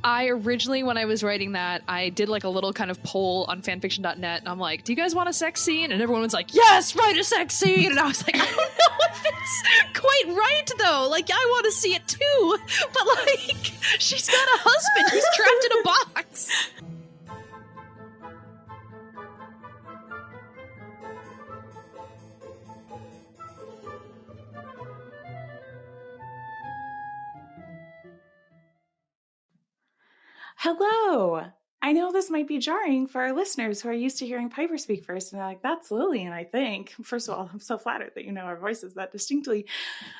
I originally, when I was writing that, I did like a little kind of poll on fanfiction.net, and I'm like, do you guys want a sex scene? And everyone was like, yes, write a sex scene. And I was like, I don't know if it's quite right, though. Like, I want to see it too. But like, she's got a husband who's trapped in a box. Hello. I know this might be jarring for our listeners who are used to hearing Piper speak first, and they're like, that's Lillian, I think. First of all, I'm so flattered that you know our voices that distinctly.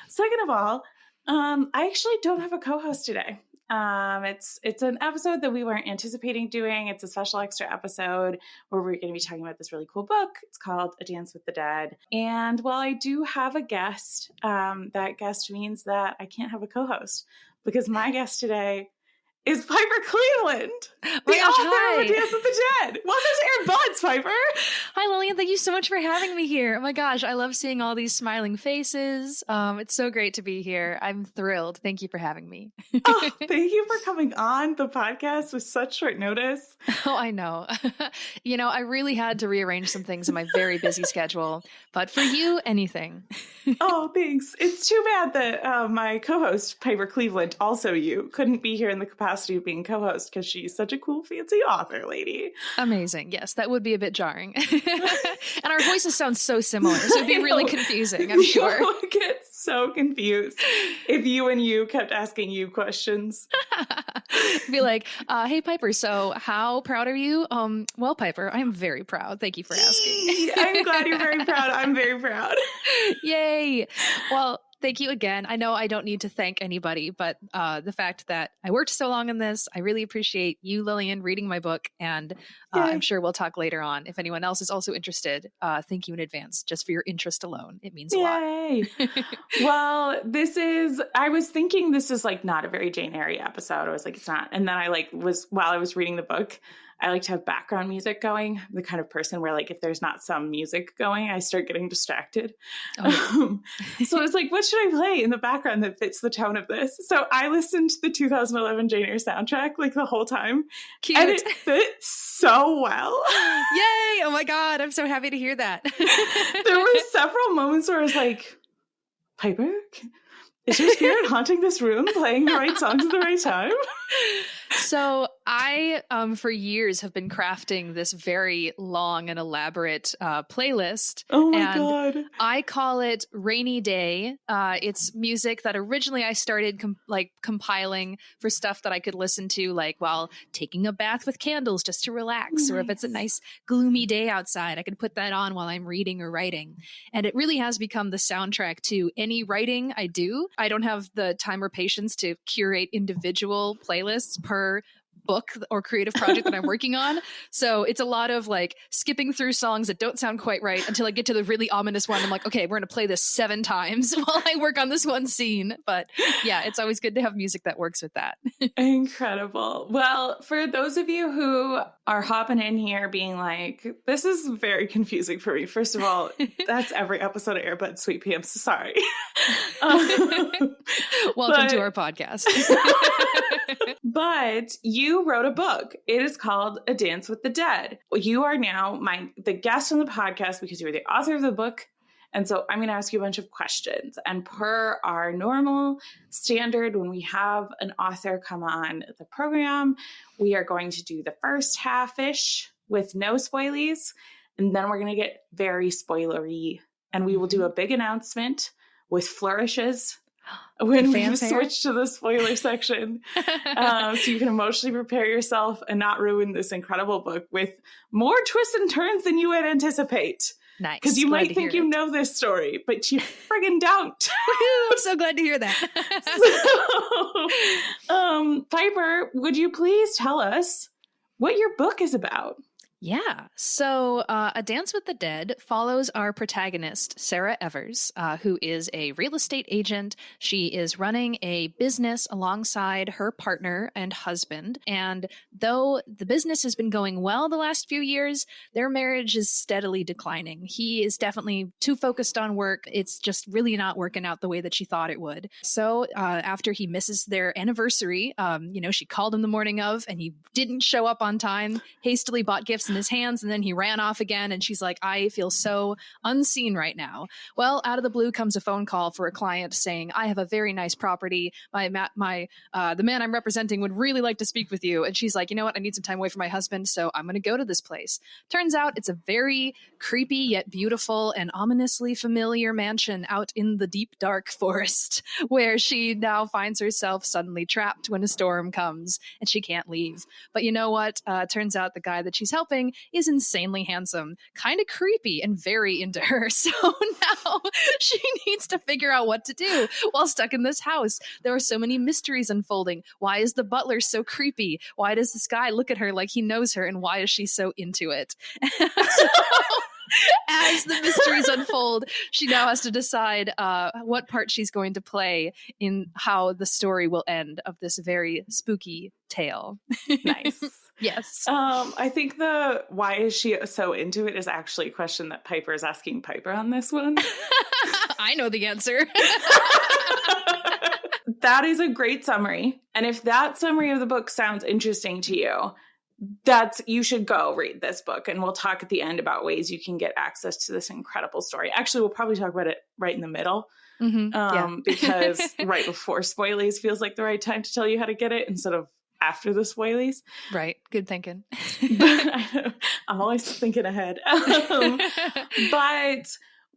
Second of all, I actually don't have a co-host today. It's an episode that we weren't anticipating doing. It's a special extra episode where we're going to be talking about this really cool book. It's called A Dance with the Dead. And while I do have a guest, that guest means that I can't have a co-host because my guest today is Piper Cleaveland, the author of A Dance with the Dead. Welcome to Air Buds, Piper. Hi, Lillian. Thank you so much for having me here. Oh my gosh, I love seeing all these smiling faces. It's so great to be here. I'm thrilled. Thank you for having me. Oh, thank you for coming on the podcast with such short notice. Oh, I know. You know, I really had to rearrange some things in my very busy schedule, but for you, anything. Oh, thanks. It's too bad that my co-host, Piper Cleveland, also you, couldn't be here in the capacity of being co-host because she's such a cool, fancy author lady. Amazing. Yes, that would be a bit jarring. And our voices sound so similar, so it'd be really confusing, I'm sure. I would get so confused if you and you kept asking you questions. Be like, hey, Piper, so how proud are you? Well, Piper, I am very proud. Thank you for asking. I'm glad you're very proud. I'm very proud. Yay. Well, thank you again. I know I don't need to thank anybody, but the fact that I worked so long on this, I really appreciate you, Lillian, reading my book. And I'm sure we'll talk later on. If anyone else is also interested, thank you in advance just for your interest alone. It means a lot. Well, I was thinking this is like not a very Jane Eyre episode. I was like, it's not. And then while I was reading the book, I like to have background music going. I'm the kind of person where like, if there's not some music going, I start getting distracted. So I was like, what should I play in the background that fits the tone of this? So I listened to the 2011 Jane Eyre soundtrack like the whole time. Cute. And it fit so well. Yay. Oh my God. I'm so happy to hear that. There were several moments where I was like, Piper, is your spirit haunting this room, playing the right songs at the right time? So I, for years, have been crafting this very long and elaborate playlist. Oh my God. I call it Rainy Day. It's music that originally I started compiling for stuff that I could listen to like while taking a bath with candles just to relax. Nice. Or if it's a nice gloomy day outside, I could put that on while I'm reading or writing. And it really has become the soundtrack to any writing I do. I don't have the time or patience to curate individual playlists per book or creative project that I'm working on. So it's a lot of like skipping through songs that don't sound quite right until I get to the really ominous one. I'm like, okay, we're going to play this 7 times while I work on this one scene. But yeah, it's always good to have music that works with that. Incredible. Well, for those of you who are hopping in here being like, this is very confusing for me. First of all, that's every episode of Airbud Sweet Pea. I'm so sorry. Welcome to our podcast. But you wrote a book. It is called A Dance with the Dead. You are now the guest on the podcast because you're the author of the book. And so I'm going to ask you a bunch of questions. And per our normal standard, when we have an author come on the program, we are going to do the first half-ish with no spoilies. And then we're going to get very spoilery. And we will do a big announcement with flourishes when we switch to the spoiler section. So you can emotionally prepare yourself and not ruin this incredible book with more twists and turns than you would anticipate. Nice. Because you might think you know this story, but you friggin' don't. I'm so glad to hear that. So, Piper, would you please tell us what your book is about? Yeah. So, A Dance with the Dead follows our protagonist, Sarah Evers, who is a real estate agent. She is running a business alongside her partner and husband. And though the business has been going well the last few years, their marriage is steadily declining. He is definitely too focused on work. It's just really not working out the way that she thought it would. So, after he misses their anniversary, she called him the morning of and he didn't show up on time, hastily bought gifts in his hands, and then he ran off again. And she's like, I feel so unseen right now. Well, out of the blue comes a phone call for a client saying, I have a very nice property. The man I'm representing would really like to speak with you. And she's like, you know what? I need some time away from my husband, so I'm going to go to this place. Turns out it's a very creepy yet beautiful and ominously familiar mansion out in the deep dark forest where she now finds herself suddenly trapped when a storm comes and she can't leave. But you know what? Turns out the guy that she's helping is insanely handsome, kind of creepy, and very into her. So now she needs to figure out what to do while stuck in this house. There are so many mysteries unfolding. Why is the butler so creepy? Why does this guy look at her like he knows her? And why is she so into it? So, as the mysteries unfold, she now has to decide what part she's going to play in how the story will end of this very spooky tale. Nice. Yes. I think the why is she so into it is actually a question that Piper is asking Piper on this one. I know the answer. That is a great summary. And if that summary of the book sounds interesting to you, you should go read this book. And we'll talk at the end about ways you can get access to this incredible story. Actually, we'll probably talk about it right in the middle. Because right before spoilies feels like the right time to tell you how to get it instead of after the spoilies. Right. Good thinking. I'm always thinking ahead. But is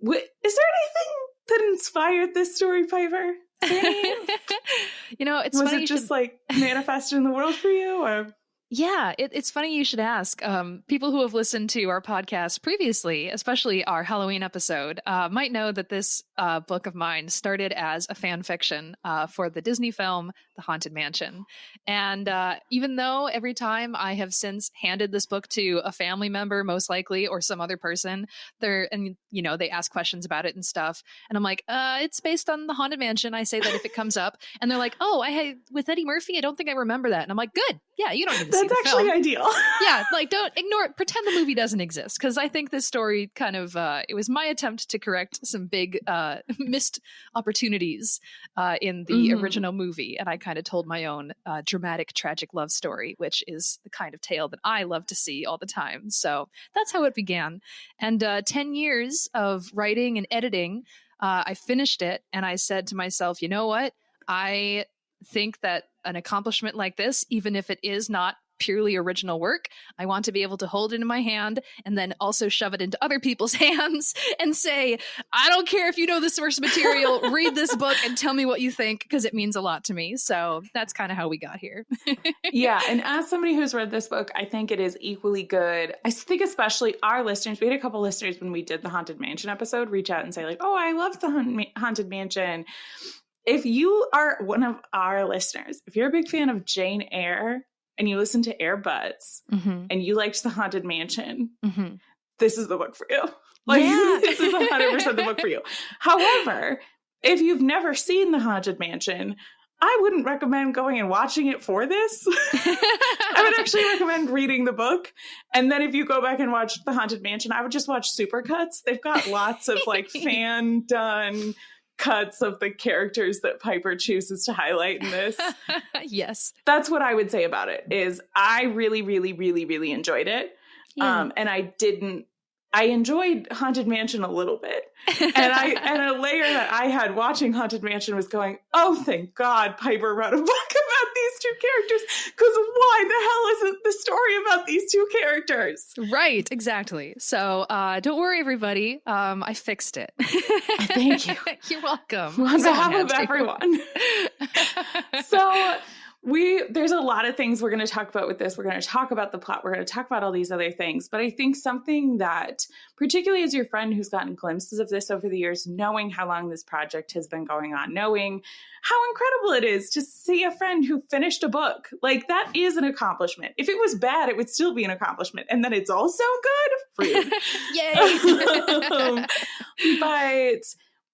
there anything that inspired this story, Piper? It's was funny. It just like manifested in the world for you, or? Yeah, it's funny you should ask. People who have listened to our podcast previously, especially our Halloween episode, might know that this book of mine started as a fan fiction for the Disney film The Haunted Mansion. And even though every time I have since handed this book to a family member, most likely, or some other person, they ask questions about it and stuff. And I'm like, it's based on The Haunted Mansion. I say that if it comes up. And they're like, oh, with Eddie Murphy, I don't think I remember that. And I'm like, good. Yeah, you don't need to see the film. That's actually ideal. Yeah, don't ignore it. Pretend the movie doesn't exist. Because I think this story kind of, it was my attempt to correct some big missed opportunities in the original movie. And I kind of told my own dramatic, tragic love story, which is the kind of tale that I love to see all the time. So that's how it began. And 10 years of writing and editing, I finished it. And I said to myself, you know what? I think that an accomplishment like this, even if it is not purely original work, I want to be able to hold it in my hand and then also shove it into other people's hands and say, I don't care if you know the source material, read this book and tell me what you think, because it means a lot to me. So that's kind of how we got here. Yeah. And as somebody who's read this book, I think it is equally good. I think especially our listeners, we had a couple listeners when we did the Haunted Mansion episode reach out and say like, oh, I love the Haunted Mansion. If you are one of our listeners, if you're a big fan of Jane Eyre and you listen to Air Butts and you liked The Haunted Mansion, this is the book for you. This is 100% the book for you. However, if you've never seen The Haunted Mansion, I wouldn't recommend going and watching it for this. I would actually recommend reading the book. And then if you go back and watch The Haunted Mansion, I would just watch supercuts. They've got lots of fan done cuts of the characters that Piper chooses to highlight in this. Yes. That's what I would say about it, is I really, really, really, really enjoyed it. Yeah. And I enjoyed Haunted Mansion a little bit. And a layer that I had watching Haunted Mansion was going, oh, thank God Piper wrote a book about these two characters, because why the hell isn't the story about these two characters? Right, exactly. So don't worry, everybody. I fixed it. Thank you. You're welcome. On behalf of everyone. So There's a lot of things we're going to talk about with this. We're going to talk about the plot. We're going to talk about all these other things. But I think something that, particularly as your friend who's gotten glimpses of this over the years, knowing how long this project has been going on, knowing how incredible it is to see a friend who finished a book, like that is an accomplishment. If it was bad, it would still be an accomplishment. And then it's also good. Rude. Yay. But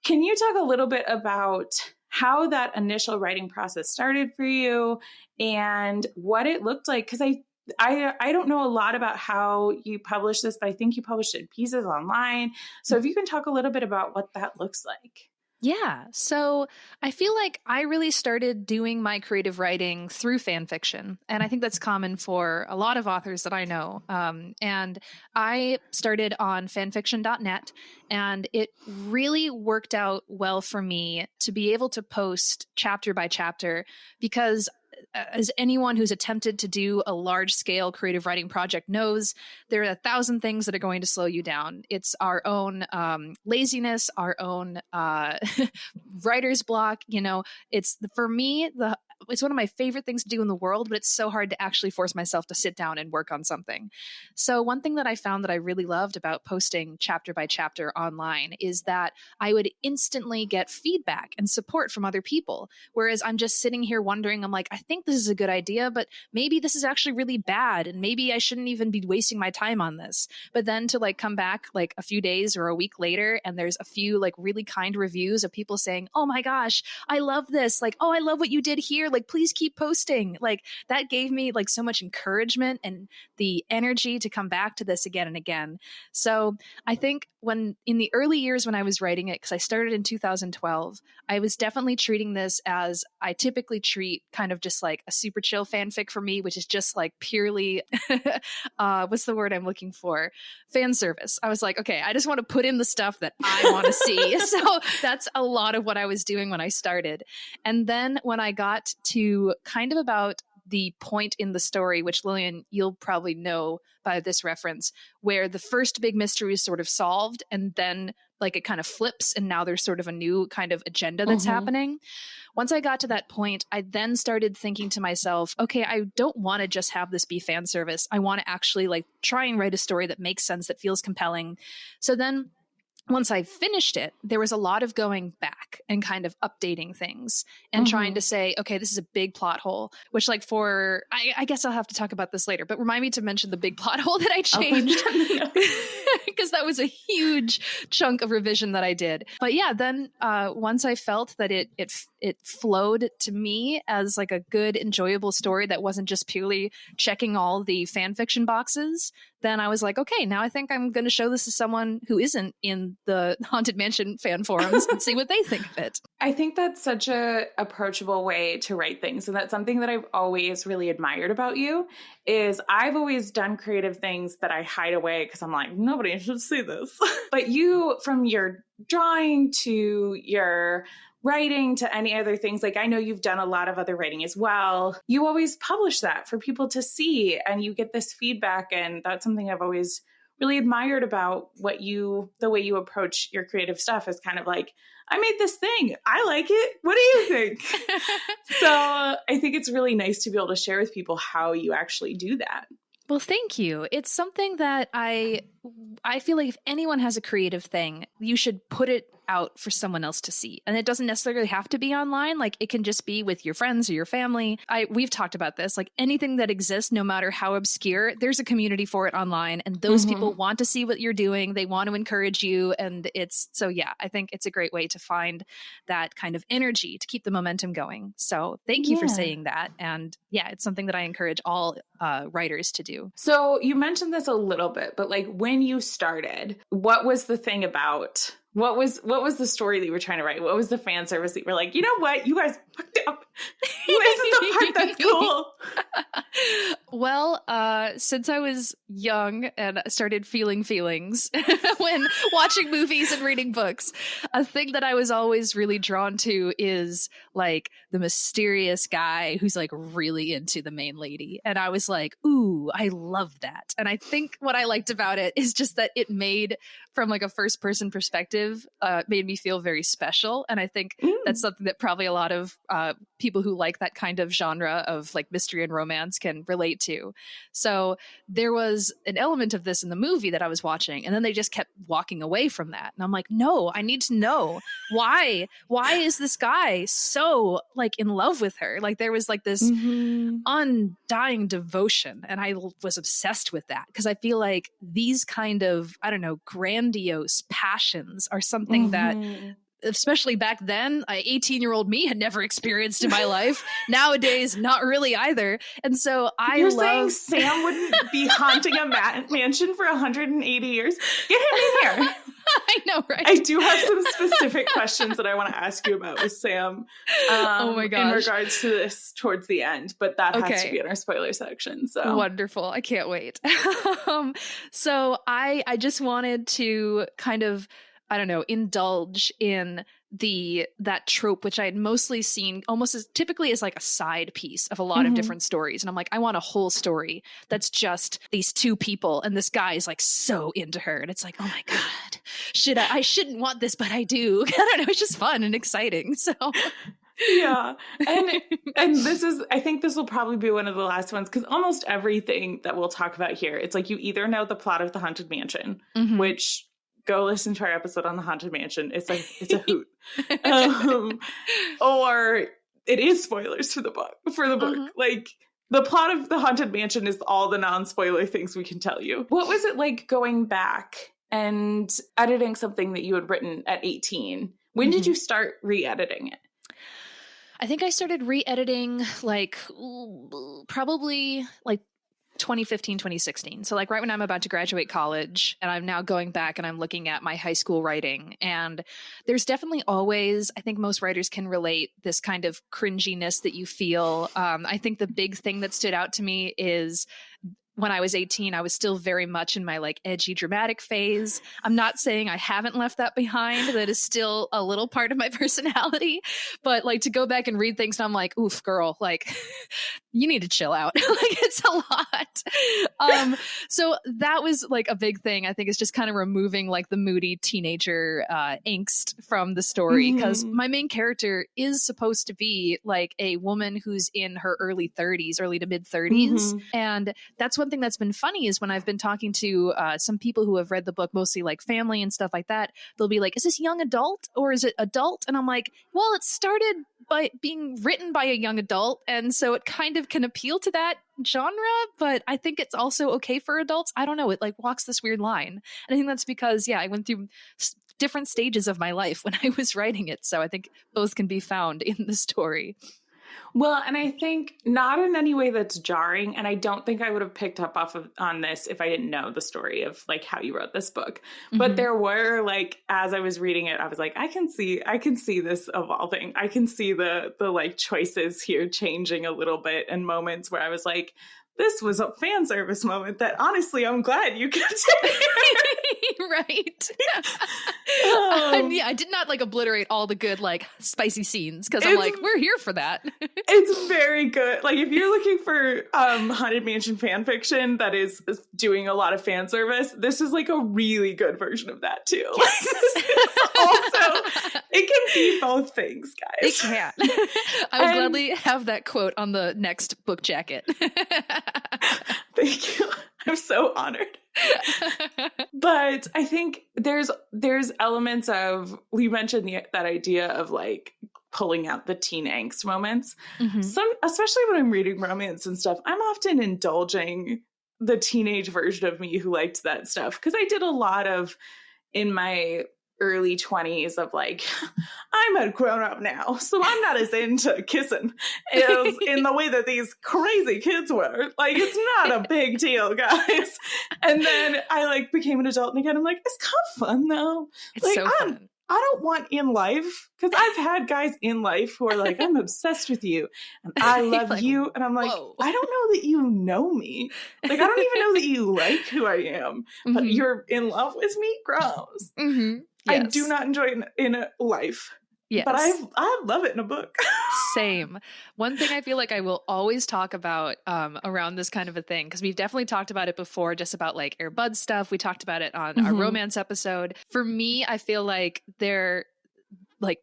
can you talk a little bit about how that initial writing process started for you and what it looked like? Because I don't know a lot about how you published this, but I think you published it in pieces online. So if you can talk a little bit about what that looks like. Yeah. So I feel like I really started doing my creative writing through fan fiction. And I think that's common for a lot of authors that I know. And I started on fanfiction.net, and it really worked out well for me to be able to post chapter by chapter, because as anyone who's attempted to do a large scale creative writing project knows, there are 1,000 things that are going to slow you down. It's our own laziness, our own writer's block. You know, for me, it's one of my favorite things to do in the world, but it's so hard to actually force myself to sit down and work on something. So one thing that I found that I really loved about posting chapter by chapter online is that I would instantly get feedback and support from other people. Whereas I'm just sitting here wondering, I'm like, I think this is a good idea, but maybe this is actually really bad. And maybe I shouldn't even be wasting my time on this. But then to like come back like a few days or a week later, and there's a few like really kind reviews of people saying, oh my gosh, I love this. Like, oh, I love what you did here. Like, please keep posting. Like, that gave me like so much encouragement and the energy to come back to this again and again. So I think when in the early years when I was writing it, because I started in 2012, I was definitely treating this as I typically treat kind of just like a super chill fanfic for me, which is just like purely, what's the word I'm looking for? Fan service. I was like, okay, I just want to put in the stuff that I want to see. So that's a lot of what I was doing when I started. And then when I got to kind of about the point in the story, which Lillian, you'll probably know by this reference, where the first big mystery is sort of solved and then like it kind of flips and now there's sort of a new kind of agenda that's happening. Once I got to that point, I then started thinking to myself, okay, I don't want to just have this be fan service. I want to actually like try and write a story that makes sense, that feels compelling. So then once I finished it, there was a lot of going back and kind of updating things and trying to say, okay, this is a big plot hole, which like I guess I'll have to talk about this later, but remind me to mention the big plot hole that I changed because that was a huge chunk of revision that I did. But yeah, then once I felt that it flowed to me as like a good, enjoyable story that wasn't just purely checking all the fan fiction boxes, then I was like, okay, now I think I'm going to show this to someone who isn't in the Haunted Mansion fan forums and see what they think of it. I think that's such a approachable way to write things. And that's something that I've always really admired about you is I've always done creative things that I hide away because I'm like, nobody should see this. But you, from your drawing to your writing to any other things, like I know you've done a lot of other writing as well. You always publish that for people to see and you get this feedback. And that's something I've always really admired about the way you approach your creative stuff is kind of like, I made this thing. I like it. What do you think? So I think it's really nice to be able to share with people how you actually do that. Well, thank you. It's something that I feel like if anyone has a creative thing, you should put it out for someone else to see. And it doesn't necessarily have to be online. Like it can just be with your friends or your family. We've talked about this, like anything that exists, no matter how obscure, there's a community for it online. And those people want to see what you're doing. They want to encourage you. And I think it's a great way to find that kind of energy to keep the momentum going. So thank you for saying that. And yeah, it's something that I encourage all writers to do. So you mentioned this a little bit, but like when you started, what was the thing about what was the story that you were trying to write? What was the fan service that you were like, you know what? You guys fucked up. This is the part that's cool. Well, since I was young and started feeling feelings when watching movies and reading books, a thing that I was always really drawn to is like the mysterious guy who's like really into the main lady. And I was like, ooh, I love that. And I think what I liked about it is just that it made from like a first person perspective, detective made me feel very special. And I think that's something that probably a lot of people who like that kind of genre of like mystery and romance can relate to. So there was an element of this in the movie that I was watching, and then they just kept walking away from that. And I'm like, no, I need to know why is this guy so like in love with her? Like there was like this undying devotion, and I was obsessed with that because I feel like these kind of, I don't know, grandiose passions are something that, especially back then, 18-year-old me had never experienced in my life. Nowadays, not really either. And so You're saying Sam wouldn't be haunting a mansion for 180 years? Get him in here. I know, right? I do have some specific questions that I want to ask you about with Sam. Oh my gosh. In regards to this towards the end, but that has to be in our spoiler section. So wonderful. I can't wait. So I just wanted to kind of, I don't know, indulge in that trope, which I had mostly seen almost as typically as like a side piece of a lot of different stories. And I'm like, I want a whole story that's just these two people, and this guy is like so into her, and it's like, oh my God, I shouldn't want this, but I do. I don't know, it's just fun and exciting. So yeah. And this is, I think this will probably be one of the last ones, because almost everything that we'll talk about here, it's like you either know the plot of the Haunted Mansion, which go listen to our episode on the Haunted Mansion. It's like, it's a hoot. Or it is spoilers for the book. Like the plot of the Haunted Mansion is all the non-spoiler things we can tell you. What was it like going back and editing something that you had written at 18? When did you start re-editing it? I think I started re-editing like probably like 2015, 2016. So like right when I'm about to graduate college, and I'm now going back and I'm looking at my high school writing. And there's definitely always, I think most writers can relate, this kind of cringiness that you feel. I think the big thing that stood out to me is when I was 18, I was still very much in my like edgy dramatic phase. I'm not saying I haven't left that behind. That is still a little part of my personality. But like to go back and read things, and I'm like, oof, girl, like you need to chill out. Like it's a lot. So that was like a big thing. I think is just kind of removing like the moody teenager angst from the story, because my main character is supposed to be like a woman who's in her early to mid 30s. And that's one thing that's been funny is when I've been talking to some people who have read the book, mostly like family and stuff like that, they'll be like, is this young adult or is it adult? And I'm like, well, it started by being written by a young adult, and so it kind of can appeal to that genre, but I think it's also okay for adults. I don't know, it like walks this weird line. And I think that's because I went through different stages of my life when I was writing it, so I think both can be found in the story. Well, and I think not in any way that's jarring, and I don't think I would have picked up on this if I didn't know the story of like how you wrote this book. But there were like, as I was reading it, I was like, I can see this evolving. I can see the like choices here changing a little bit, and moments where I was like, this was a fan service moment that honestly I'm glad you kept it. Right. I did not like obliterate all the good like spicy scenes, because I'm like, we're here for that. It's very good. Like if you're looking for Haunted Mansion fan fiction that is doing a lot of fan service, this is like a really good version of that too. Yes. Also, it can be both things, guys. It can. I would gladly have that quote on the next book jacket. Thank you. I'm so honored. But I think there's elements of, we mentioned that idea of like pulling out the teen angst moments. Especially when I'm reading romance and stuff, I'm often indulging the teenage version of me who liked that stuff, because I did a lot of in my early 20s of like, I'm a grown up now, so I'm not as into kissing as in the way that these crazy kids were. Like, it's not a big deal, guys. And then I like became an adult, and again, I'm like, it's kind of fun though. It's like, so fun. I don't want in life, because I've had guys in life who are like, I'm obsessed with you and I love like, you. And I'm like, whoa. I don't know that you know me. Like, I don't even know that you like who I am, but you're in love with me? Gross. Yes. I do not enjoy in a life. Yes. But I love it in a book. Same. One thing I feel like I will always talk about around this kind of a thing, because we've definitely talked about it before, just about like Air Bud stuff. We talked about it on our romance episode. For me, I feel like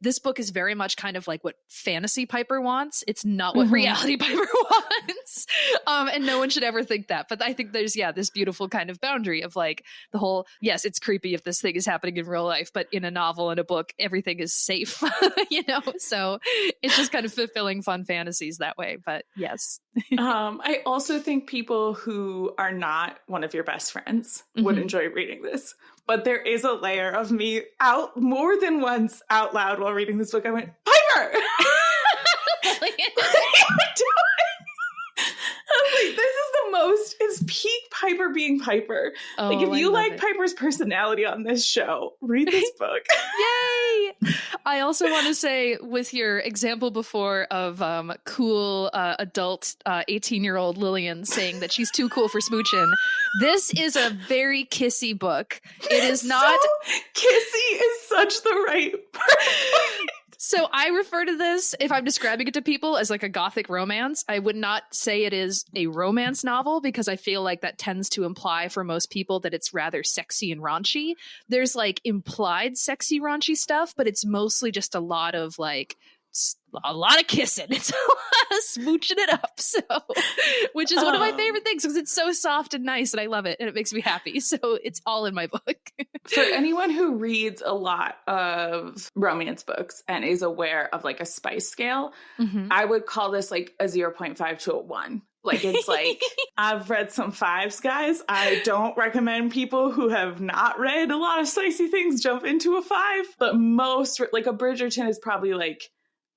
this book is very much kind of like what fantasy Piper wants. It's not what reality Piper wants. And no one should ever think that. But I think there's, this beautiful kind of boundary of like the whole, yes, it's creepy if this thing is happening in real life, but in a novel and a book, everything is safe, So it's just kind of fulfilling fun fantasies that way. But yes. I also think people who are not one of your best friends would enjoy reading this. But there is a layer of me out more than once out loud while reading this book. I went, Piper! What are you doing? I was like, this is the most, it's peak Piper being Piper. Oh, like, if you like Piper's personality on this show, read this book. Yay! I also want to say, with your example before of cool adult 18-year-old Lillian saying that she's too cool for smooching, this is a very kissy book. It is not... So kissy is such the right word. So I refer to this, if I'm describing it to people, as like a gothic romance. I would not say it is a romance novel, because I feel like that tends to imply for most people that it's rather sexy and raunchy. There's like implied sexy, raunchy stuff, but it's mostly just a lot of kissing. It's a lot of smooching it up. So, which is one of my favorite things, because it's so soft and nice and I love it and it makes me happy. So it's all in my book. For anyone who reads a lot of romance books and is aware of like a spice scale, I would call this like a 0.5 to a 1. Like, it's like, I've read some 5s, guys. I don't recommend people who have not read a lot of spicy things jump into a 5. But most, like a Bridgerton is probably like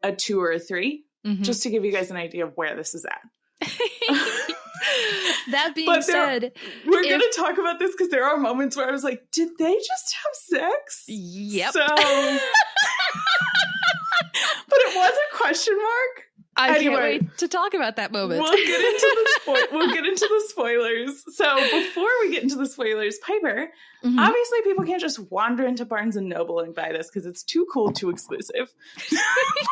a 2 or a 3, just to give you guys an idea of where this is at. That being said, we're going to talk about this because there are moments where I was like, did they just have sex? Yep. So, but it was a question mark. I can't wait to talk about that moment. We'll get into the spoilers. So before we get into the spoilers, Piper, obviously people can't just wander into Barnes & Noble and buy this because it's too cool, too exclusive.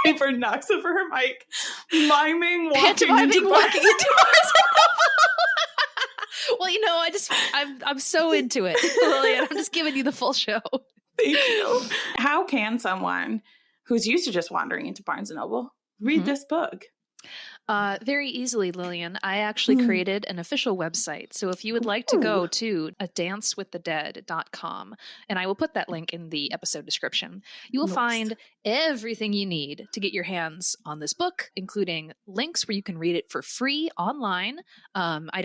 Piper knocks over her mic, miming walking into Barnes & Noble. Well, I'm so into it, Lillian. I'm just giving you the full show. Thank you. How can someone who's used to just wandering into Barnes & Noble read this book? Very easily, Lillian. I actually created an official website. So if you would like to go to adancewiththedead.com, and I will put that link in the episode description, you will find everything you need to get your hands on this book, including links where you can read it for free online. I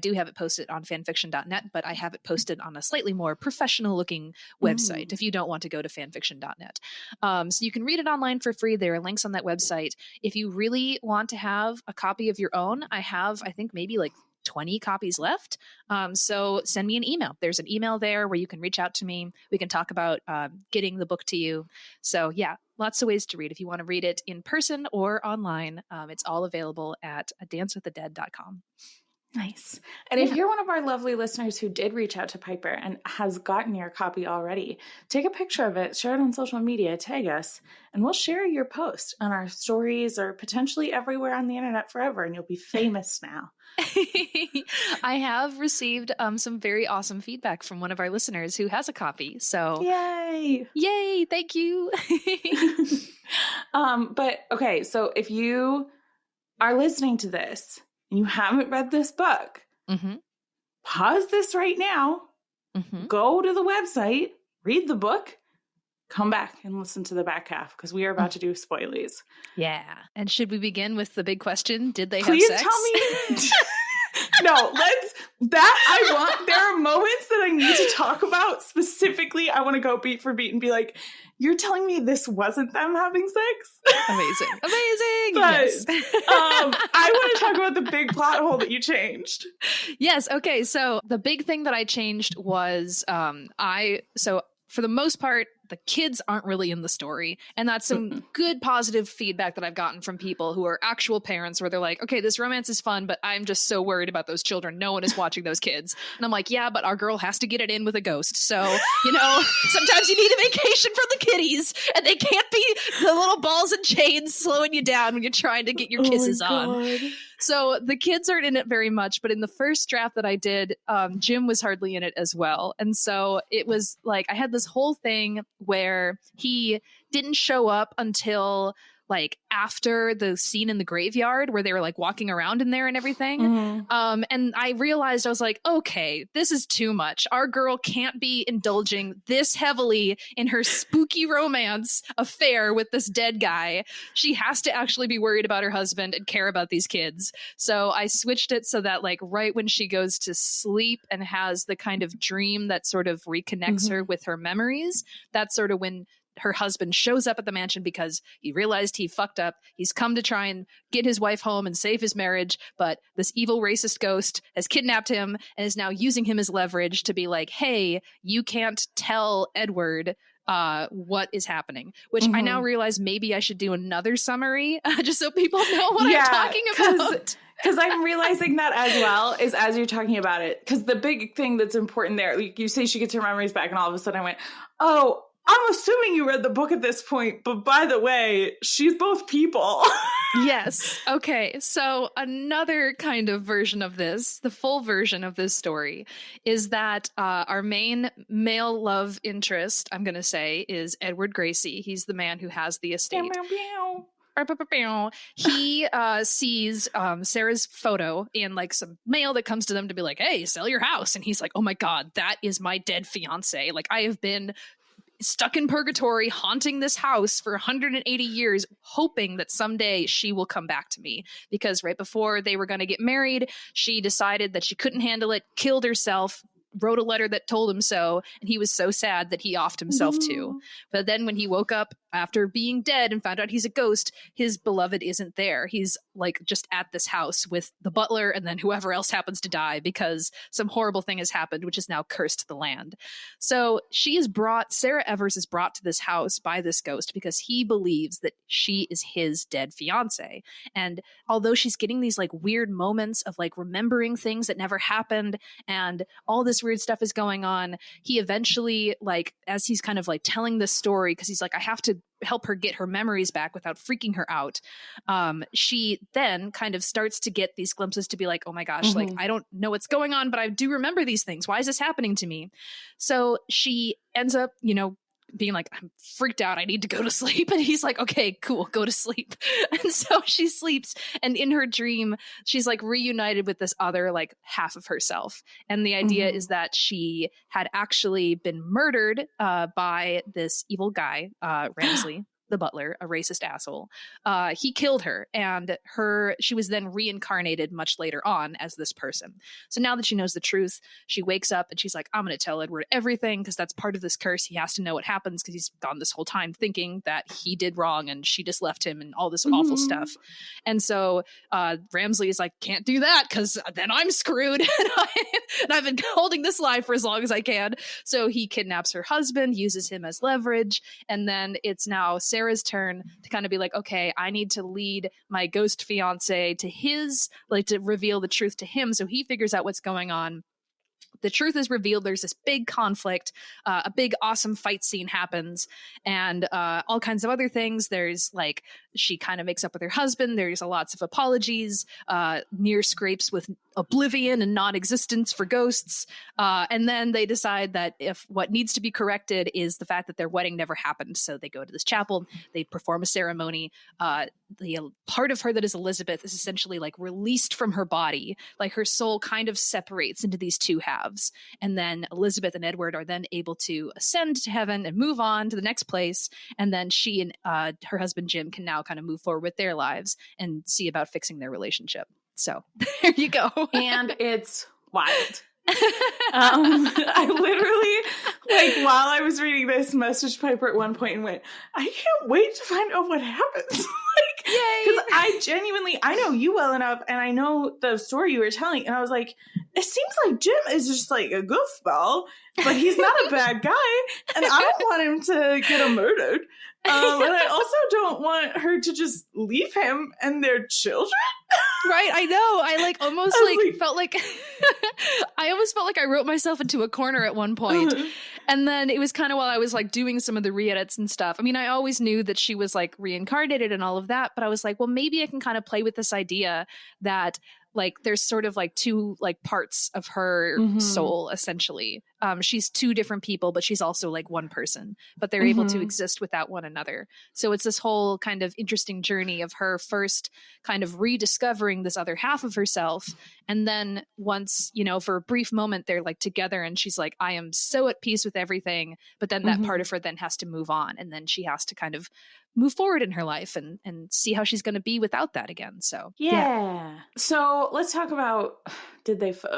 do have it posted on fanfiction.net, but I have it posted on a slightly more professional looking website if you don't want to go to fanfiction.net. So you can read it online for free. There are links on that website. If you really want to have a copy of your own, I think maybe like 20 copies left. So send me an email. There's an email there where you can reach out to me. We can talk about getting the book to you. So yeah, lots of ways to read. If you want to read it in person or online, it's all available at adancewiththedead.com. Nice. And if you're one of our lovely listeners who did reach out to Piper and has gotten your copy already, take a picture of it, share it on social media, tag us, and we'll share your post on our stories or potentially everywhere on the internet forever, and you'll be famous now. I have received some very awesome feedback from one of our listeners who has a copy. So yay, thank you. But okay, so if you are listening to this, you haven't read this book, pause this right now, go to the website, read the book, come back and listen to the back half because we are about to do spoilies. Yeah. And should we begin with the big question? Did they Please have sex? Tell me. No, there are moments that I need to talk about specifically. I want to go beat for beat and be like, you're telling me this wasn't them having sex? Amazing. But, Yes. I want to talk about the big plot hole that you changed. Yes. Okay. So the big thing that I changed was, for the most part, the kids aren't really in the story. And that's some good positive feedback that I've gotten from people who are actual parents where they're like, okay, this romance is fun, but I'm just so worried about those children. No one is watching those kids. And I'm like, yeah, but our girl has to get it in with a ghost. So, sometimes you need a vacation from the kitties, and they can't be the little balls and chains slowing you down when you're trying to get your kisses on. So the kids aren't in it very much, but in the first draft that I did, Jim was hardly in it as well. And so it was like I had this whole thing where he didn't show up until like after the scene in the graveyard where they were like walking around in there and everything. And I realized, I was like, okay, this is too much. Our girl can't be indulging this heavily in her spooky romance affair with this dead guy. She has to actually be worried about her husband and care about these kids. So I switched it so that like right when she goes to sleep and has the kind of dream that sort of reconnects her with her memories, that's sort of when her husband shows up at the mansion because he realized he fucked up. He's come to try and get his wife home and save his marriage, but this evil racist ghost has kidnapped him and is now using him as leverage to be like, hey, you can't tell Edward what is happening, which I now realize maybe I should do another summary just so people know what I'm talking about. Because I'm realizing that as well, is as you're talking about it. Because the big thing that's important there, like you say she gets her memories back, and all of a sudden I went, oh, I'm assuming you read the book at this point, but by the way, she's both people. Yes. Okay. So another kind of version of this, the full version of this story, is that our main male love interest, I'm going to say, is Edward Gracie. He's the man who has the estate. He sees Sarah's photo in like some mail that comes to them to be like, hey, sell your house. And he's like, oh my God, that is my dead fiance. Like I have been stuck in purgatory, haunting this house for 180 years, hoping that someday she will come back to me. Because right before they were going to get married, she decided that she couldn't handle it, killed herself, wrote a letter that told him so, and he was so sad that he offed himself too. But then when he woke up after being dead and found out he's a ghost, his beloved isn't there. He's like just at this house with the butler and then whoever else happens to die because some horrible thing has happened, which is now cursed the land. So Sarah Evers is brought to this house by this ghost because he believes that she is his dead fiance. And although she's getting these like weird moments of like remembering things that never happened and all this weird stuff is going on, he eventually, like, as he's kind of like telling this story, because he's like, I have to help her get her memories back without freaking her out. She then kind of starts to get these glimpses to be like, oh my gosh, like, I don't know what's going on, but I do remember these things. Why is this happening to me? So she ends up, being like, I'm freaked out, I need to go to sleep. And he's like, okay, cool, go to sleep. And so she sleeps, and in her dream she's like reunited with this other like half of herself. And the idea is that she had actually been murdered by this evil guy, Ramsley the butler, a racist asshole. He killed her, and she was then reincarnated much later on as this person. So now that she knows the truth, she wakes up and she's like, I'm going to tell Edward everything because that's part of this curse. He has to know what happens because he's gone this whole time thinking that he did wrong and she just left him and all this awful stuff. And so Ramsley is like, can't do that because then I'm screwed. And I've been holding this lie for as long as I can. So he kidnaps her husband, uses him as leverage, and then it's now Sarah's turn to kind of be like, okay, I need to lead my ghost fiance to to reveal the truth to him. So he figures out what's going on. The truth is revealed. There's this big conflict. A big, awesome fight scene happens, and all kinds of other things. There's like, she kind of makes up with her husband. There's lots of apologies, near scrapes with oblivion and non-existence for ghosts. And then they decide that if what needs to be corrected is the fact that their wedding never happened. So they go to this chapel, they perform a ceremony. The part of her that is Elizabeth is essentially like released from her body. Like her soul kind of separates into these two halves. And then Elizabeth and Edward are then able to ascend to heaven and move on to the next place. And then she and her husband, Jim, can now kind of move forward with their lives and see about fixing their relationship. So there you go. And it's wild. I literally, like, while I was reading this, messaged Piper at one point and went, I can't wait to find out what happens. Like, yay! Because I know you well enough, and I know the story you were telling, and I was like, it seems like Jim is just like a goofball, but he's not a bad guy, and I don't want him to get murdered. And I also don't want her to just leave him and their children. Right, I know. I almost felt like I almost felt like I wrote myself into a corner at one point. And then it was kind of while I was doing some of the re-edits and stuff. I mean, I always knew that she was reincarnated and all of that, but I was like, well, maybe I can kind of play with this idea that there's sort of two parts of her soul, essentially. She's two different people, but she's also one person, but they're able to exist without one another. So it's this whole kind of interesting journey of her first kind of rediscovering this other half of herself. And then once, for a brief moment, they're together and she's like, I am so at peace with everything. But then that part of her then has to move on. And then she has to kind of move forward in her life and see how she's going to be without that again. So, yeah. So let's talk about, did they fuck?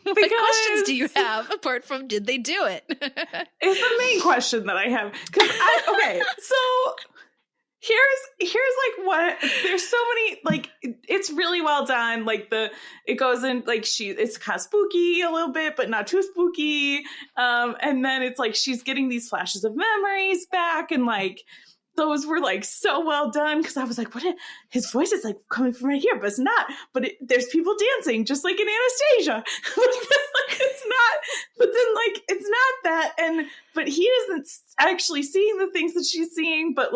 What questions do you have apart from did they do it? It's the main question that I have. Okay, so here's what, there's so many, it's really well done. It goes in, it's kind of spooky a little bit, but not too spooky. And then it's she's getting these flashes of memories back, and those were so well done, because I was like, his voice is coming from right here, but it's not. But there's people dancing just like in Anastasia. It's not. But then it's not that. But he isn't actually seeing the things that she's seeing. But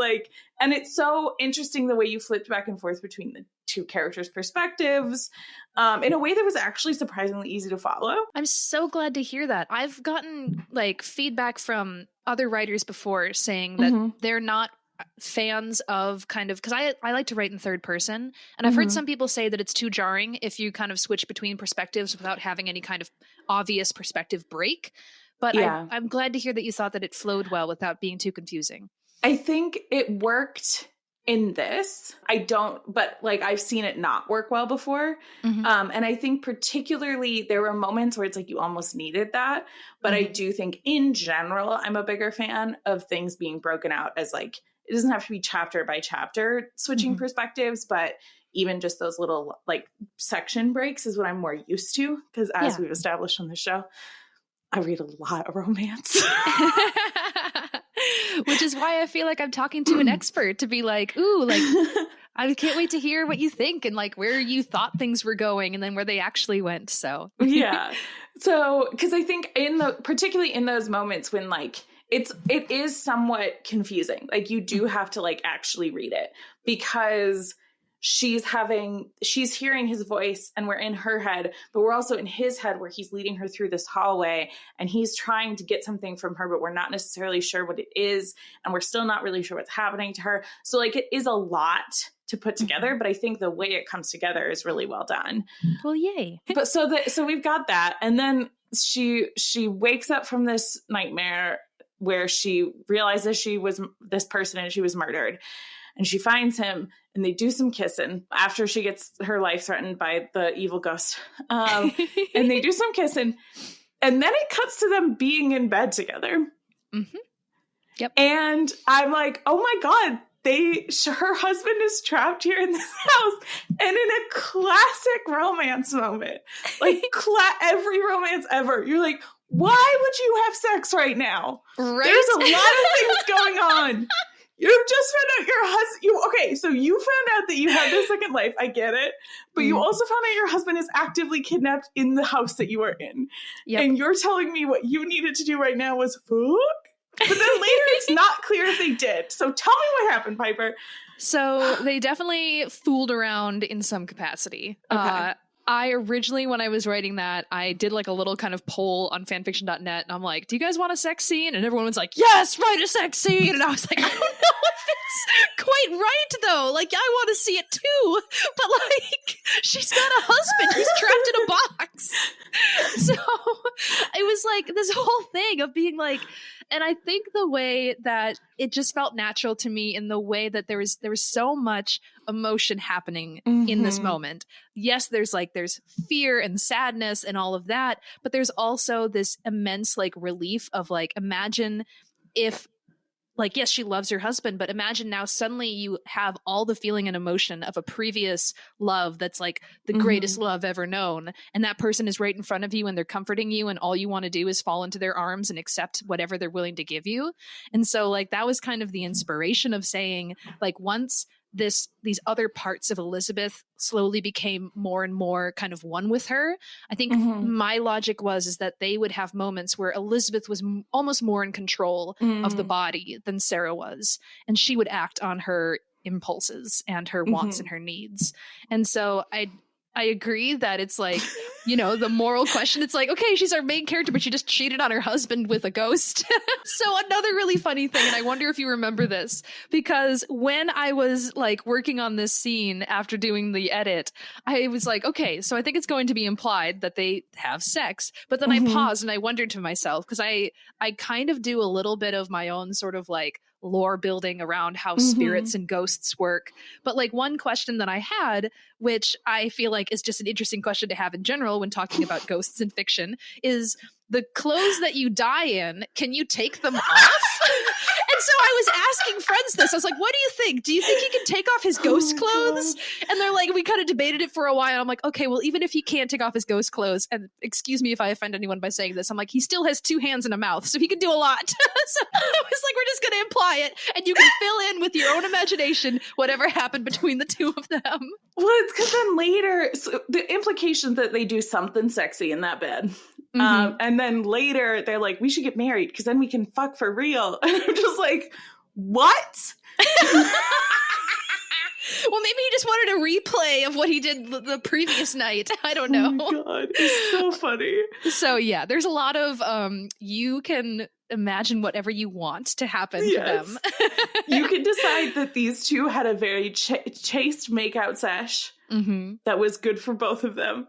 and it's so interesting the way you flipped back and forth between the two characters' perspectives in a way that was actually surprisingly easy to follow. I'm so glad to hear that. I've gotten feedback from other writers before saying that they're not fans of because I like to write in third person, and I've heard some people say that it's too jarring if you kind of switch between perspectives without having any kind of obvious perspective break. But yeah. I'm glad to hear that you thought that it flowed well without being too confusing. I think it worked in this. But I've seen it not work well before. And I think particularly there were moments where it's you almost needed that. But I do think in general, I'm a bigger fan of things being broken out as it doesn't have to be chapter by chapter switching perspectives, but even just those little section breaks is what I'm more used to. Because as we've established on the show, I read a lot of romance. Which is why I feel like I'm talking to an expert to be ooh, I can't wait to hear what you think and where you thought things were going and then where they actually went. So yeah. So, because I think particularly in those moments when it is somewhat confusing. You do have to actually read it, because she's hearing his voice and we're in her head, but we're also in his head where he's leading her through this hallway and he's trying to get something from her, but we're not necessarily sure what it is. And we're still not really sure what's happening to her. So it is a lot to put together, but I think the way it comes together is really well done. Well, yay. But so we've got that. And then she wakes up from this nightmare where she realizes she was this person and she was murdered. And she finds him and they do some kissing after she gets her life threatened by the evil ghost. And they do some kissing. And then it cuts to them being in bed together. Yep. And I'm like, oh my God, her husband is trapped here in this house. And in a classic romance moment, every romance ever, you're like, why would you have sex right now? Right? There's a lot of things going on. You just found out your husband. So you found out that you had this second life. I get it. But you also found out your husband is actively kidnapped in the house that you are in. Yep. And you're telling me what you needed to do right now was fuck? But then later it's not clear if they did. So tell me what happened, Piper. So they definitely fooled around in some capacity. Okay. I originally, when I was writing that, I did a little kind of poll on fanfiction.net, and I'm like, do you guys want a sex scene? And everyone was like, yes, write a sex scene. And I was like, I don't know if it's quite right, though. I want to see it too. But she's got a husband who's trapped in a box. So it was this whole thing of being and I think the way that it just felt natural to me in the way that there was so much emotion happening in this moment. Yes, there's fear and sadness and all of that, but there's also this immense relief of imagine if like, yes, she loves her husband, but imagine now suddenly you have all the feeling and emotion of a previous love that's like the greatest love ever known. And that person is right in front of you and they're comforting you. And all you want to do is fall into their arms and accept whatever they're willing to give you. And so like, that was kind of the inspiration of saying, like, once these other parts of Elizabeth slowly became more and more kind of one with her, I think my logic is that they would have moments where Elizabeth was almost more in control of the body than Sarah was, and she would act on her impulses and her wants and her needs. And so I agree that it's like, you know, the moral question, it's like, okay, she's our main character, but she just cheated on her husband with a ghost. So another really funny thing, and I wonder if you remember this, because when I was like working on this scene after doing the edit, I was like, okay, so I think it's going to be implied that they have sex. But then I paused and I wondered to myself, because I kind of do a little bit of my own sort of like lore building around how spirits and ghosts work. But like one question that I had, which I feel like is just an interesting question to have in general when talking about ghosts in fiction, is the clothes that you die in, can you take them off? And so I was asking friends this. I was like, what do you think? Do you think he can take off his ghost clothes? God. And they're like, we kind of debated it for a while. I'm like, okay, well, even if he can't take off his ghost clothes, and excuse me if I offend anyone by saying this, I'm like, he still has 2 hands and a mouth, so he can do a lot. So I was like, we're just going to imply it, and you can fill in with your own imagination whatever happened between the two of them. Well, it's because then later, so the implication that they do something sexy in that bed. And then later they're like, we should get married because then we can fuck for real. And I'm just like, what? Well, maybe he just wanted a replay of what he did the previous night. I don't know. Oh my God, it's so funny. So yeah, there's a lot of you can imagine whatever you want to happen for them. You can decide that these two had a very chaste makeout sesh that was good for both of them.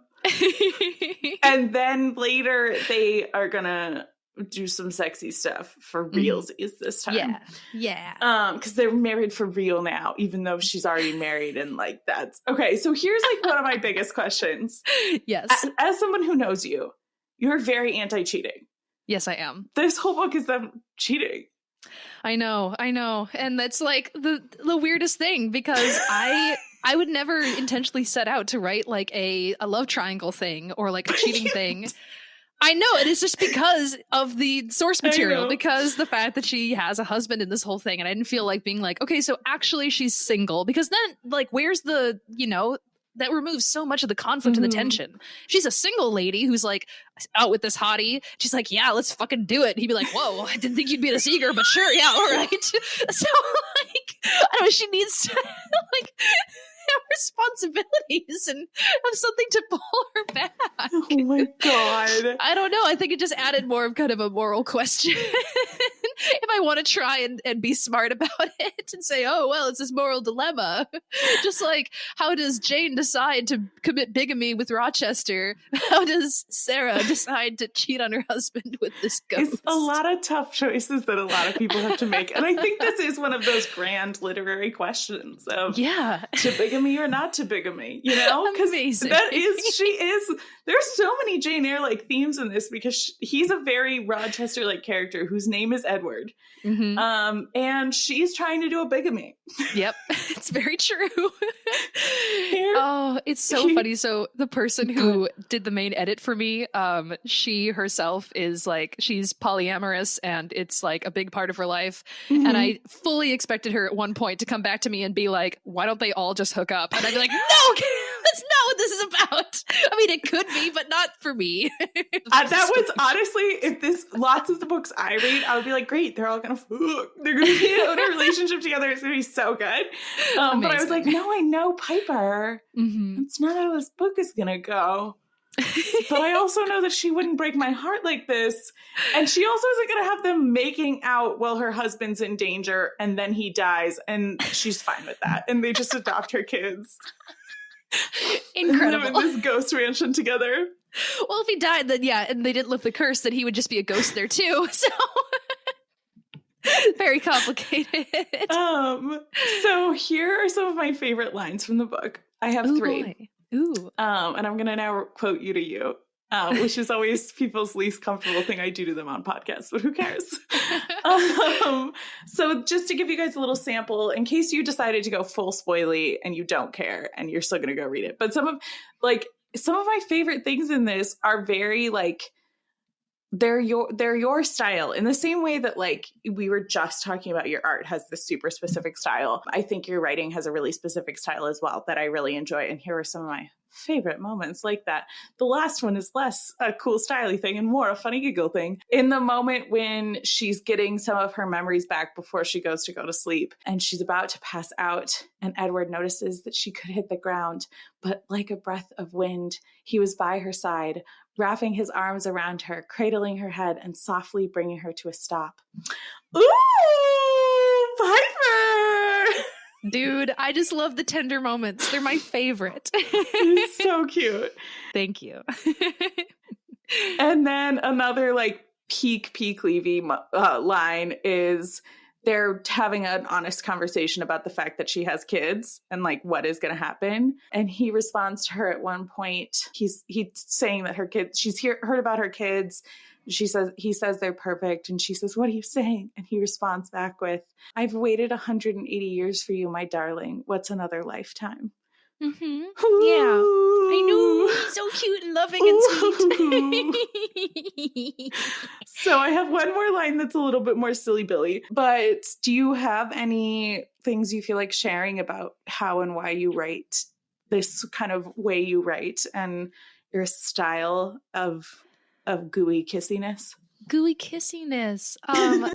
And then later they are gonna do some sexy stuff for realsies this time. Because they're married for real now, even though she's already married, and like that's okay. So here's like one of my biggest questions. Yes. As someone who knows you, you're very anti-cheating. Yes, I am. This whole book is them cheating. I know. And that's like the weirdest thing, because I would never intentionally set out to write like a love triangle thing or like a cheating thing. I know, it is just because of the source material, because the fact that she has a husband in this whole thing, and I didn't feel like being like, okay, so actually she's single, because then like where's the, you know, that removes so much of the conflict and the tension. She's a single lady who's like out with this hottie. She's like, yeah, let's fucking do it. And he'd be like, whoa, I didn't think you'd be this eager, but sure, yeah, all right. So like, I don't know, she needs to like have responsibilities and have something to pull her back. Oh my God. I don't know. I think it just added more of kind of a moral question. If I want to try and be smart about it and say, oh, well, it's this moral dilemma. Just like, how does Jane decide to commit bigamy with Rochester? How does Sarah decide to cheat on her husband with this ghost? It's a lot of tough choices that a lot of people have to make. And I think this is one of those grand literary questions of to bigamy or not to bigamy, you know? Because there's so many Jane Eyre like themes in this, because he's a very Rochester like character whose name is Edward. And she's trying to do a bigamy. Yep, it's very true. Oh, it's so funny. So the person who did the main edit for me, she herself is like, she's polyamorous, and it's like a big part of her life. And I fully expected her at one point to come back to me and be like, why don't they all just hook up? And I'd be like, no, that's not what this is about. I mean, it could be, but not for me. That was honestly, if this, lots of the books I read, I would be like, great, they're all gonna fuck. They're gonna be in a relationship together. It's gonna be so good. But I was like, no, I know Piper. That's not how this book is gonna go. But I also know that she wouldn't break my heart like this. And she also isn't gonna have them making out while her husband's in danger and then he dies, and she's fine with that. And they just adopt her kids. Incredible. And live in this ghost mansion together. Well, if he died, then yeah, and they didn't lift the curse, then he would just be a ghost there too. So very complicated. So here are some of my favorite lines from the book. I have 3. Boy. Ooh. And I'm gonna now quote you to you. which is always people's least comfortable thing I do to them on podcasts, but who cares? So just to give you guys a little sample, in case you decided to go full spoily and you don't care and you're still going to go read it. But some of my favorite things in this are very like, they're your style, in the same way that like we were just talking about your art has this super specific style. I think your writing has a really specific style as well that I really enjoy. And here are some of my favorite moments like that. The last one is less a cool styly thing and more a funny giggle thing. In the moment when she's getting some of her memories back before she goes to go to sleep and she's about to pass out, and Edward notices that she could hit the ground, but like a breath of wind, he was by her side, wrapping his arms around her, cradling her head, and softly bringing her to a stop. Ooh, Piper! Dude, I just love the tender moments. They're my favorite. It's so cute. Thank you. And then another like peak Levy line is they're having an honest conversation about the fact that she has kids and like what is going to happen. And he responds to her at one point. He's saying that her kids, she's heard about her kids. He says they're perfect. And she says, "What are you saying?" And he responds back with, "I've waited 180 years for you, my darling. What's another lifetime?" Mm-hmm. Yeah, I know. He's so cute and loving and sweet. So I have one more line that's a little bit more silly Billy, but do you have any things you feel like sharing about how and why you write this kind of way you write and your style of gooey kissiness? Gooey kissiness.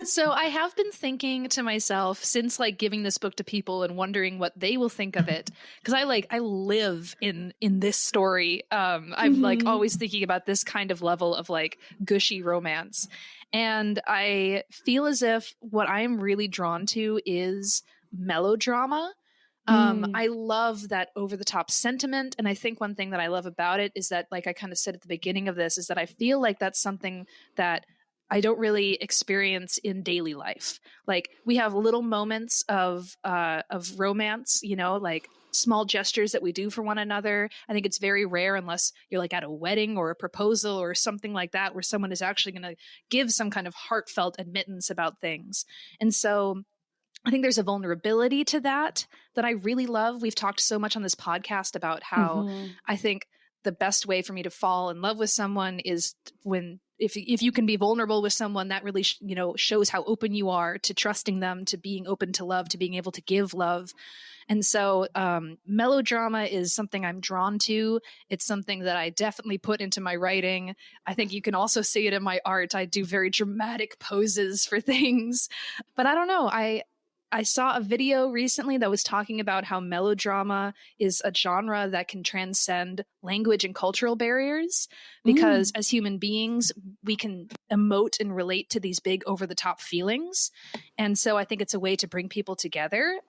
So I have been thinking to myself since like giving this book to people and wondering what they will think of it, because I live in this story. I'm like always thinking about this kind of level of like gushy romance, and I feel as if what I am really drawn to is melodrama. I love that over the top sentiment. And I think one thing that I love about it is that, like I kind of said at the beginning of this, is that I feel like that's something that I don't really experience in daily life. Like we have little moments of romance, you know, like small gestures that we do for one another. I think it's very rare unless you're like at a wedding or a proposal or something like that, where someone is actually going to give some kind of heartfelt admittance about things. And so I think there's a vulnerability to that I really love. We've talked so much on this podcast about how I think the best way for me to fall in love with someone is when if you can be vulnerable with someone, that really shows how open you are to trusting them, to being open to love, to being able to give love. And so melodrama is something I'm drawn to. It's something that I definitely put into my writing. I think you can also see it in my art. I do very dramatic poses for things, but I don't know. I saw a video recently that was talking about how melodrama is a genre that can transcend language and cultural barriers, because as human beings, we can emote and relate to these big over the top feelings. And so I think it's a way to bring people together.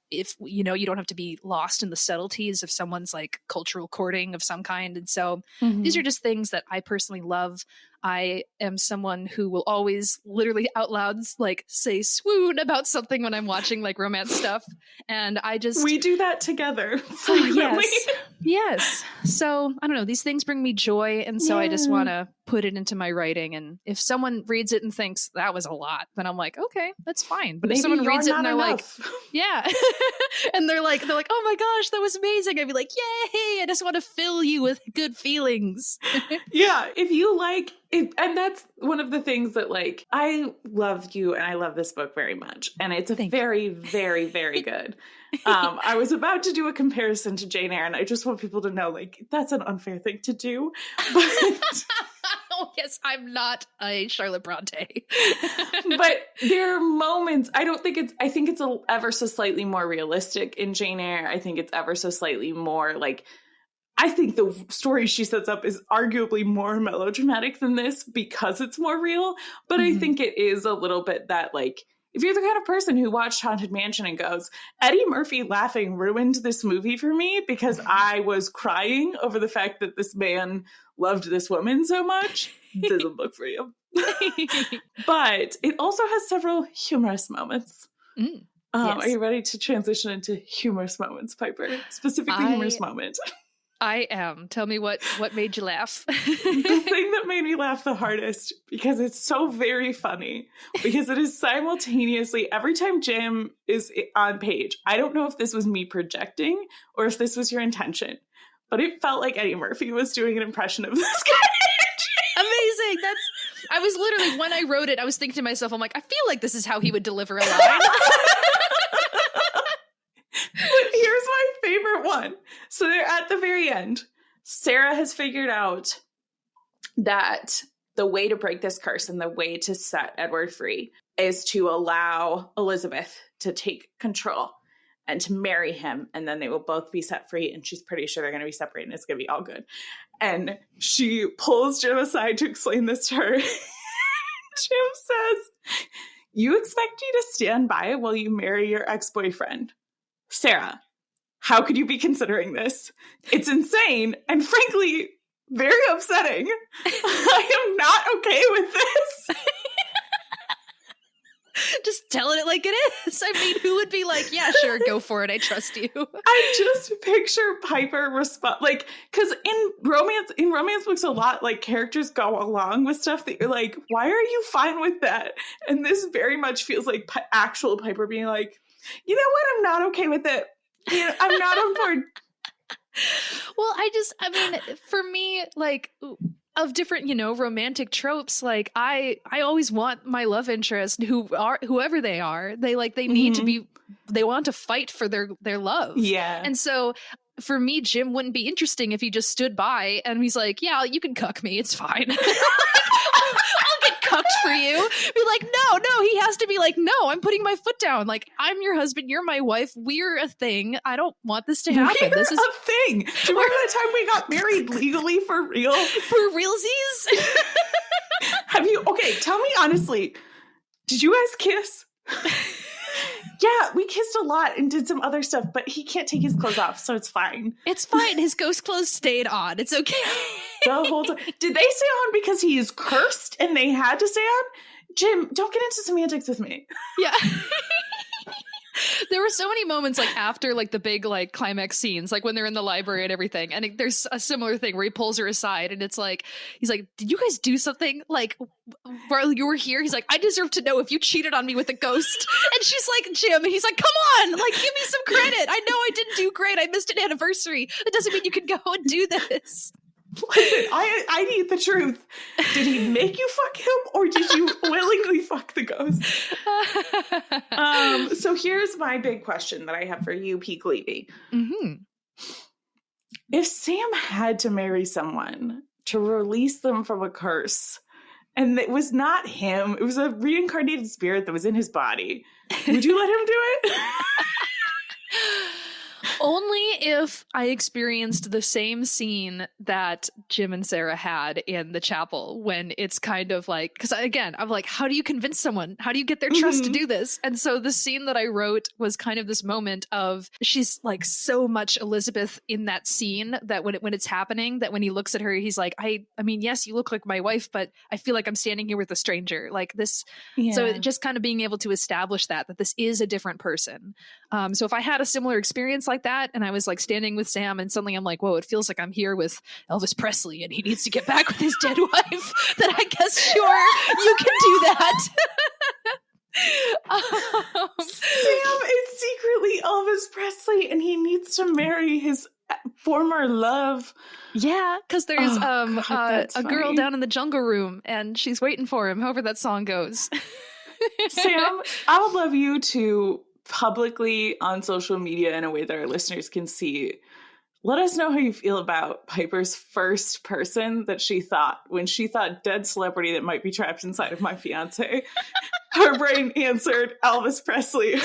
If, you don't have to be lost in the subtleties of someone's like cultural courting of some kind. And so these are just things that I personally love. I am someone who will always literally out loud like say swoon about something when I'm watching like romance stuff. And we do that together frequently. Yes. So I don't know, these things bring me joy. And so I just want to put it into my writing. And if someone reads it and thinks that was a lot, then I'm like, okay, that's fine. But maybe if someone reads it and they're enough. Like, yeah. and they're like, oh my gosh, that was amazing. I'd be like, yay, I just want to fill you with good feelings. Yeah. If you like it, and that's one of the things that like, I love you and I love this book very much. And it's very, very, very good. I was about to do a comparison to Jane Eyre, and I just want people to know, like, that's an unfair thing to do. But oh, yes, I'm not a Charlotte Bronte. But there are moments, I think it's ever so slightly more realistic in Jane Eyre. I think it's ever so slightly more like, I think the story she sets up is arguably more melodramatic than this because it's more real. But I think it is a little bit that like, if you're the kind of person who watched Haunted Mansion and goes, Eddie Murphy laughing ruined this movie for me because I was crying over the fact that this man loved this woman so much, this is a book for you. But it also has several humorous moments. Yes. Are you ready to transition into humorous moments, Piper? Specifically humorous moment. I am. Tell me what made you laugh. The thing that made me laugh the hardest, because it's so very funny, because it is simultaneously, every time Jim is on page, I don't know if this was me projecting or if this was your intention, but it felt like Eddie Murphy was doing an impression of this guy. Amazing. I was literally, when I wrote it, I was thinking to myself, I'm like, I feel like this is how he would deliver a line. But here's my favorite one. So they're at the very end. Sarah has figured out that the way to break this curse and the way to set Edward free is to allow Elizabeth to take control and to marry him. And then they will both be set free. And she's pretty sure they're going to be separated and it's going to be all good. And she pulls Jim aside to explain this to her. Jim says, "You expect me to stand by while you marry your ex-boyfriend? Sarah, how could you be considering this? It's insane and frankly, very upsetting. I am not okay with this." Just telling it like it is. I mean, who would be like, yeah, sure, go for it. I trust you. I just picture Piper respond, like, because in romance books a lot, like, characters go along with stuff that you're like, why are you fine with that? And this very much feels like actual Piper being like, you know what? I'm not okay with it. You know, I'm not on board. Well, I mean, for me, like, of different, romantic tropes, like I always want my love interest, whoever they are, they need to be, they want to fight for their love. Yeah. And so for me, Jim wouldn't be interesting if he just stood by and he's like, yeah, you can cuck me. It's fine. I'll get cucked for you. Be like, no, he has to be like, no, I'm putting my foot down. Like, I'm your husband. You're my wife. We're a thing. I don't want this to happen. This is a thing. Do you remember the time we got married legally for real? For realsies? Okay, tell me honestly, did you guys kiss? Yeah, we kissed a lot and did some other stuff, but he can't take his clothes off, so it's fine. It's fine. His ghost clothes stayed on. It's okay. The whole time. Did they stay on because he is cursed and they had to stay on? Jim, don't get into semantics with me. Yeah. There were so many moments, like, after, like, the big, like, climax scenes, like when they're in the library and everything, and there's a similar thing where he pulls her aside and it's like, he's like, did you guys do something, like, while you were here? He's like, I deserve to know if you cheated on me with a ghost. And she's like, Jim, and he's like, come on, like, give me some credit. I know I didn't do great. I missed an anniversary. That doesn't mean you can go and do this. Listen, I need the truth. Did he make you fuck him, or did you willingly fuck the ghost? So here's my big question that I have for you, P. Levy. Mm-hmm. If Sam had to marry someone to release them from a curse, and it was not him, it was a reincarnated spirit that was in his body, would you let him do it? Only if I experienced the same scene that Jim and Sarah had in the chapel, when it's kind of like, because again, I'm like, how do you convince someone? How do you get their trust to do this? And so the scene that I wrote was kind of this moment of, she's like so much Elizabeth in that scene that when it's happening, that when he looks at her, he's like, I mean, yes, you look like my wife, but I feel like I'm standing here with a stranger, like this. Yeah. So just kind of being able to establish that this is a different person. So if I had a similar experience like that, and I was like standing with Sam and suddenly I'm like, whoa, it feels like I'm here with Elvis Presley and he needs to get back with his dead wife, then I guess, sure, you can do that. Sam is secretly Elvis Presley and he needs to marry his former love. Yeah, because there's God, a girl down in the jungle room and she's waiting for him, however that song goes. Sam, I would love you to publicly on social media in a way that our listeners can see. Let us know how you feel about Piper's first person that she thought when she thought dead celebrity that might be trapped inside of my fiance. Her brain answered Elvis Presley.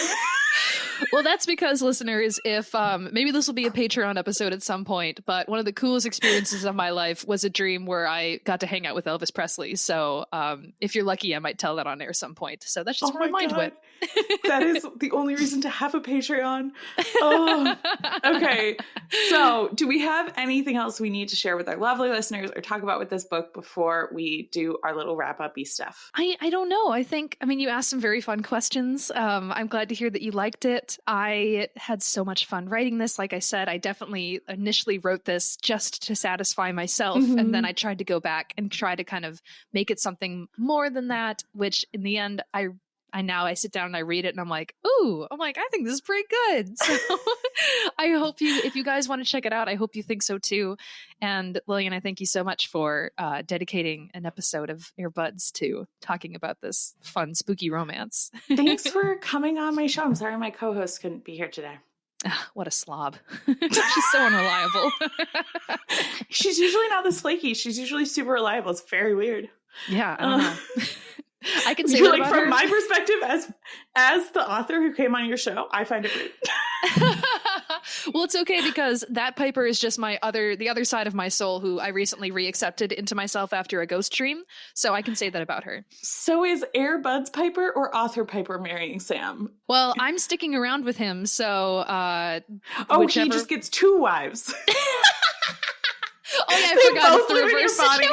Well, that's because, listeners, if maybe this will be a Patreon episode at some point, but one of the coolest experiences of my life was a dream where I got to hang out with Elvis Presley. So if you're lucky, I might tell that on air at some point. So that's just where my mind went. That is the only reason to have a Patreon. Oh, okay. So do we have anything else we need to share with our lovely listeners or talk about with this book before we do our little wrap-up-y stuff? I don't know. I mean, you asked some very fun questions. I'm glad to hear that you liked it. it. I had so much fun writing this. Like I said, I definitely initially wrote this just to satisfy myself. And then I tried to go back and try to kind of make it something more than that, which in the end, I sit down and I read it and I'm like, ooh, I think this is pretty good. So I hope if you guys want to check it out, I hope you think so too. And Lillian, I thank you so much for dedicating an episode of Earbuds to talking about this fun, spooky romance. Thanks for coming on my show. I'm sorry my co-host couldn't be here today. What a slob. She's so unreliable. She's usually not this flaky. She's usually super reliable. It's very weird. Yeah, I don't know. I can say You're that like, about from her. my perspective as the author who came on your show, I find it rude. Well, it's okay because that Piper is just the other side of my soul who I recently reaccepted into myself after a ghost dream. So I can say that about her. So is Earbuds Piper or author Piper marrying Sam? Well, I'm sticking around with him. So, He just gets two wives. Oh yeah, I forgot it's the reverse situation.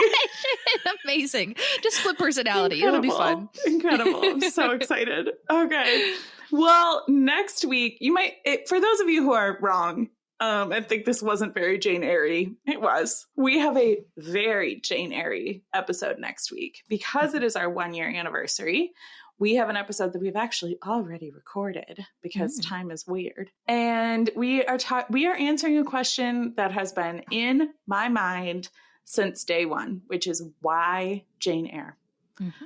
Amazing. Just flip personality. It'll be fun. Incredible. I'm so excited. Okay. Well, next week, for those of you who are wrong and think this wasn't very Jane Eyre, it was. We have a very Jane Eyre episode next week. Because it is our 1-year anniversary, we have an episode that we've actually already recorded because time is weird. And we are answering a question that has been in my mind since day one, which is why Jane Eyre? Mm-hmm.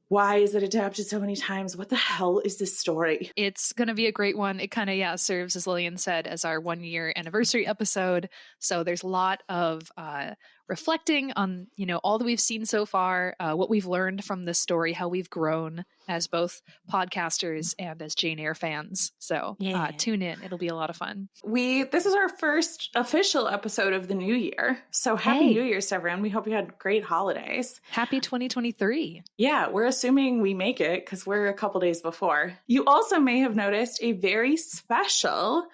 Why is it adapted so many times? What the hell is this story? It's going to be a great one. It kind of, serves, as Lillian said, as our 1-year anniversary episode. So there's a lot of reflecting on, all that we've seen so far, what we've learned from this story, how we've grown as both podcasters and as Jane Eyre fans. So tune in. It'll be a lot of fun. This is our first official episode of the new year. So happy New Year's to everyone. We hope you had great holidays. Happy 2023. Yeah, we're assuming we make it because we're a couple days before. You also may have noticed a very special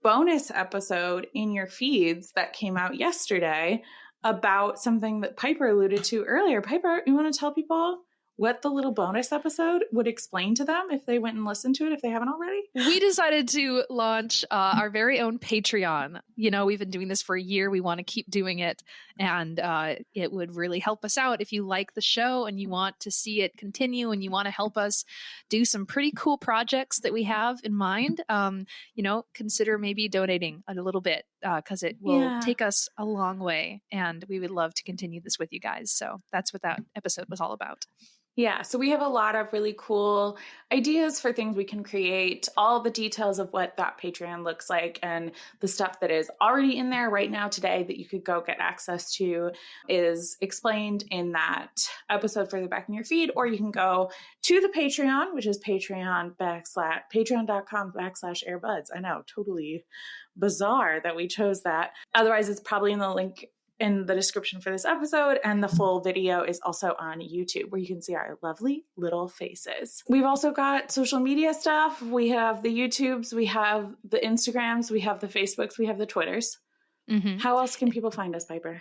bonus episode in your feeds that came out yesterday about something that Piper alluded to earlier. Piper, you want to tell people what the little bonus episode would explain to them if they went and listened to it, if they haven't already? We decided to launch our very own Patreon. We've been doing this for a year. We want to keep doing it. And it would really help us out if you like the show and you want to see it continue and you want to help us do some pretty cool projects that we have in mind. Consider maybe donating a little bit because it will take us a long way. And we would love to continue this with you guys. So that's what that episode was all about. Yeah, so we have a lot of really cool ideas for things we can create. All the details of what that Patreon looks like and the stuff that is already in there right now today that you could go get access to is explained in that episode further back in your feed, or you can go to the Patreon, which is patreon.com/Airbuds. I know, totally bizarre that we chose that. Otherwise, it's probably in the link in the description for this episode, and the full video is also on YouTube where you can see our lovely little faces. We've also got social media stuff. We have the YouTubes, we have the Instagrams, we have the Facebooks, we have the Twitters. Mm-hmm. How else can people find us, Piper?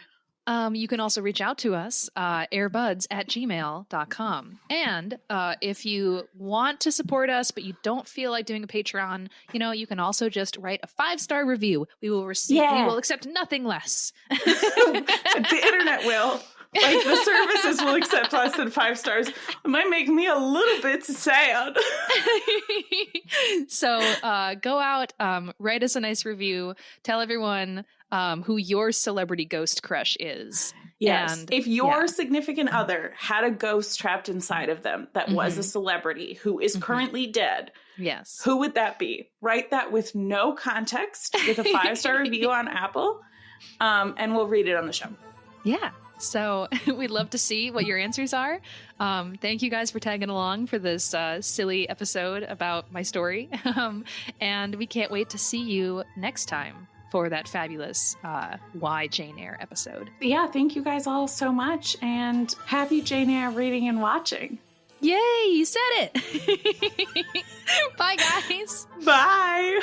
You can also reach out to us, airbuds@gmail.com. And if you want to support us, but you don't feel like doing a Patreon, you can also just write a 5-star review. We will accept nothing less. The internet will. Like, the services will accept less than 5 stars. It might make me a little bit sad. So go out, write us a nice review, tell everyone who your celebrity ghost crush is. Yes. And if your significant other had a ghost trapped inside of them that was a celebrity who is currently dead, who would that be? Write that with no context, with a 5-star review on Apple, and we'll read it on the show. Yeah. So we'd love to see what your answers are. Thank you guys for tagging along for this silly episode about my story. And we can't wait to see you next time for that fabulous Why Jane Eyre episode. Yeah, thank you guys all so much. And happy Jane Eyre reading and watching. Yay, you said it. Bye, guys. Bye.